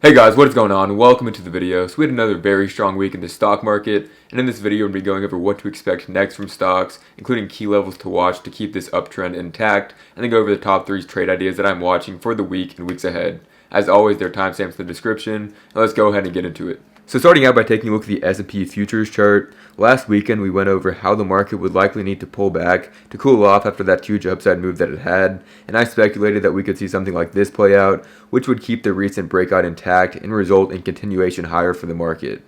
Hey guys, what is going on? Welcome into the video. So we had another very strong week in the stock market, and in this video we'll be going over what to expect next from stocks, including key levels to watch to keep this uptrend intact, and then go over the top 3 trade ideas that I'm watching for the week and weeks ahead. As always, there are timestamps in the description. Now let's go ahead and get into it. So starting out by taking a look at the S&P futures chart, last weekend we went over how the market would likely need to pull back to cool off after that huge upside move that it had, and I speculated that we could see something like this play out, which would keep the recent breakout intact and result in continuation higher for the market.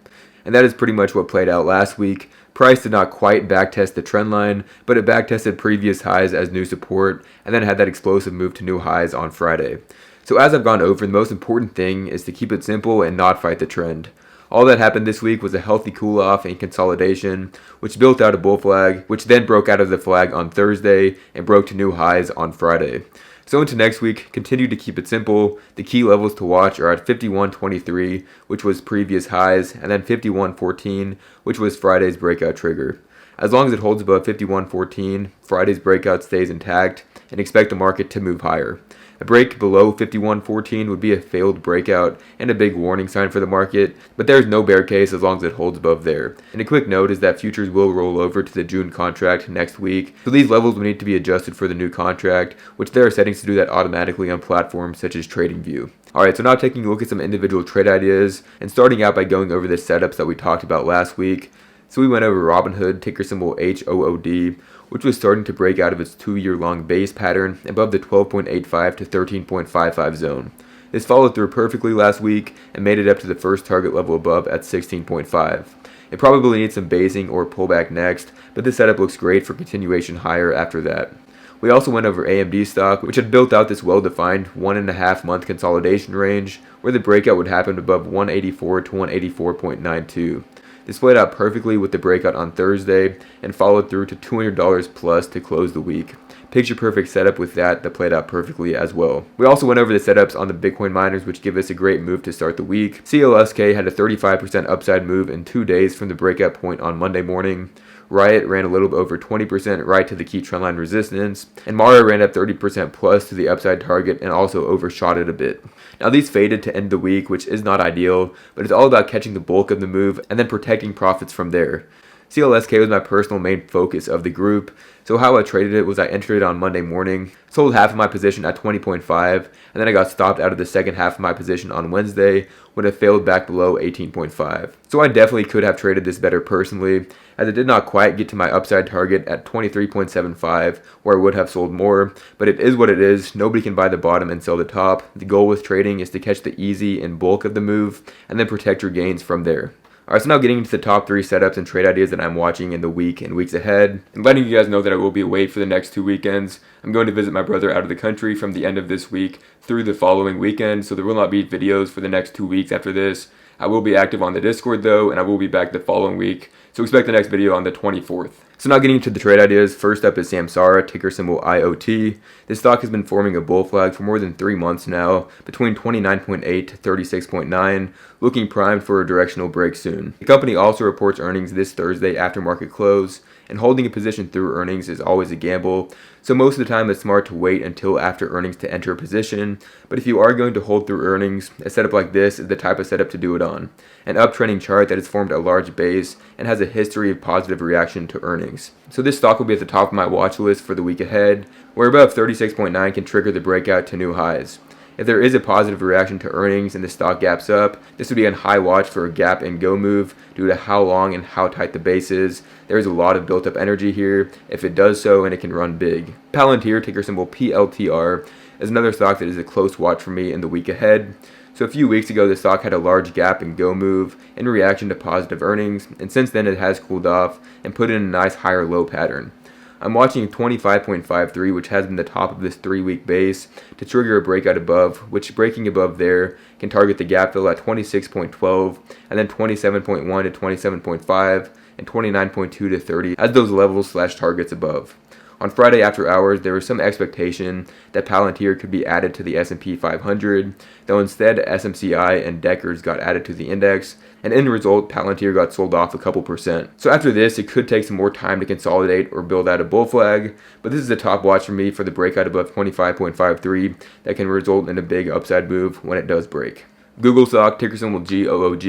And that is pretty much what played out last week. Price did not quite backtest the trend line, but it backtested previous highs as new support, and then had that explosive move to new highs on Friday. So as I've gone over, the most important thing is to keep it simple and not fight the trend. All that happened this week was a healthy cool-off and consolidation, which built out a bull flag, which then broke out of the flag on Thursday and broke to new highs on Friday. So into next week, continue to keep it simple. The key levels to watch are at 51.23, which was previous highs, and then 51.14, which was Friday's breakout trigger. As long as it holds above 51.14, Friday's breakout stays intact, and expect the market to move higher. A break below 51.14 would be a failed breakout and a big warning sign for the market, but there is no bear case as long as it holds above there. And a quick note is that futures will roll over to the June contract next week, so these levels will need to be adjusted for the new contract, which there are settings to do that automatically on platforms such as TradingView. Alright, so now taking a look at some individual trade ideas, and starting out by going over the setups that we talked about last week. So we went over Robinhood, ticker symbol HOOD, which was starting to break out of its 2-year-long base pattern above the 12.85 to 13.55 zone. This followed through perfectly last week and made it up to the first target level above at 16.5. It probably needs some basing or pullback next, but this setup looks great for continuation higher after that. We also went over AMD stock, which had built out this well-defined 1.5 month consolidation range, where the breakout would happen above 184 to 184.92. This played out perfectly with the breakout on Thursday and followed through to $200 plus to close the week. Picture perfect setup with that played out perfectly as well. We also went over the setups on the Bitcoin miners, which give us a great move to start the week. CLSK had a 35% upside move in 2 days from the breakout point on Monday morning. RIOT ran a little over 20% right to the key trendline resistance, and Mara ran up 30% plus to the upside target and also overshot it a bit. Now these faded to end the week, which is not ideal, but it's all about catching the bulk of the move and then protecting profits from there. CLSK was my personal main focus of the group, so how I traded it was I entered it on Monday morning, sold half of my position at 20.5, and then I got stopped out of the second half of my position on Wednesday when it failed back below 18.5. So I definitely could have traded this better personally, as it did not quite get to my upside target at 23.75, where I would have sold more, but it is what it is. Nobody can buy the bottom and sell the top. The goal with trading is to catch the easy and bulk of the move, and then protect your gains from there. Alright, so now getting into the top 3 setups and trade ideas that I'm watching in the week and weeks ahead, and letting you guys know that I will be away for the next 2 weekends. I'm going to visit my brother out of the country from the end of this week through the following weekend, so there will not be videos for the next 2 weeks after this. I will be active on the Discord though, and I will be back the following week, so expect the next video on the 24th. So now getting into the trade ideas, first up is Samsara, ticker symbol IOT. This stock has been forming a bull flag for more than 3 months now, between 29.8 to 36.9, looking primed for a directional break soon. The company also reports earnings this Thursday after market close, and holding a position through earnings is always a gamble, so most of the time it's smart to wait until after earnings to enter a position, but if you are going to hold through earnings, a setup like this is the type of setup to do it on. An uptrending chart that has formed a large base and has a history of positive reaction to earnings. So this stock will be at the top of my watch list for the week ahead, where above 36.9 can trigger the breakout to new highs. If there is a positive reaction to earnings and the stock gaps up, this would be on high watch for a gap and go move due to how long and how tight the base is. There is a lot of built up energy here if it does so, and it can run big. Palantir, ticker symbol PLTR, is another stock that is a close watch for me in the week ahead. So a few weeks ago, the stock had a large gap and go move in reaction to positive earnings, and since then it has cooled off and put in a nice higher low pattern. I'm watching 25.53, which has been the top of this 3-week base, to trigger a breakout above, which breaking above there can target the gap fill at 26.12, and then 27.1 to 27.5, and 29.2 to 30 as those levels/targets above. On Friday after hours, there was some expectation that Palantir could be added to the S&P 500, though instead SMCI and Deckers got added to the index, and in result, Palantir got sold off a couple percent. So after this, it could take some more time to consolidate or build out a bull flag, but this is a top watch for me for the breakout above 25.53 that can result in a big upside move when it does break. Google stock, ticker symbol GOOG,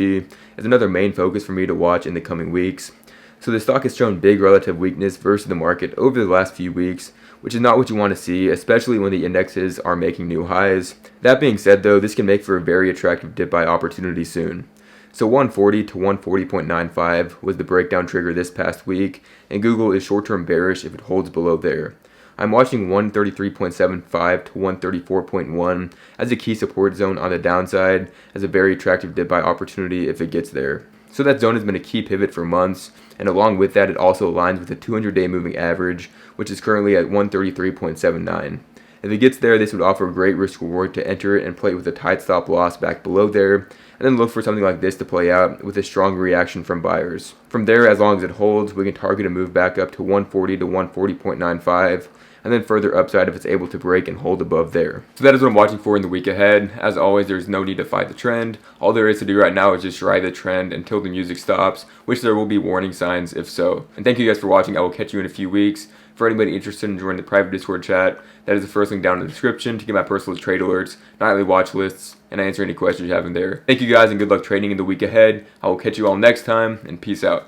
is another main focus for me to watch in the coming weeks. So the stock has shown big relative weakness versus the market over the last few weeks, which is not what you want to see, especially when the indexes are making new highs. That being said though, this can make for a very attractive dip buy opportunity soon. So 140 to 140.95 was the breakdown trigger this past week, and Google is short-term bearish if it holds below there. I'm watching 133.75 to 134.1 as a key support zone on the downside, as a very attractive dip buy opportunity if it gets there. So that zone has been a key pivot for months, and along with that it also aligns with the 200-day moving average, which is currently at 133.79. If it gets there, this would offer a great risk reward to enter it and play with a tight stop loss back below there, and then look for something like this to play out with a strong reaction from buyers. From there, as long as it holds, we can target a move back up to 140 to 140.95, and then further upside if it's able to break and hold above there. So that is what I'm watching for in the week ahead. As always, there's no need to fight the trend. All there is to do right now is just ride the trend until the music stops, which there will be warning signs if so. And thank you guys for watching. I will catch you in a few weeks. For anybody interested in joining the private Discord chat, that is the first link down in the description to get my personal trade alerts, nightly watch lists, and answer any questions you have in there. Thank you guys and good luck trading in the week ahead. I will catch you all next time, and peace out.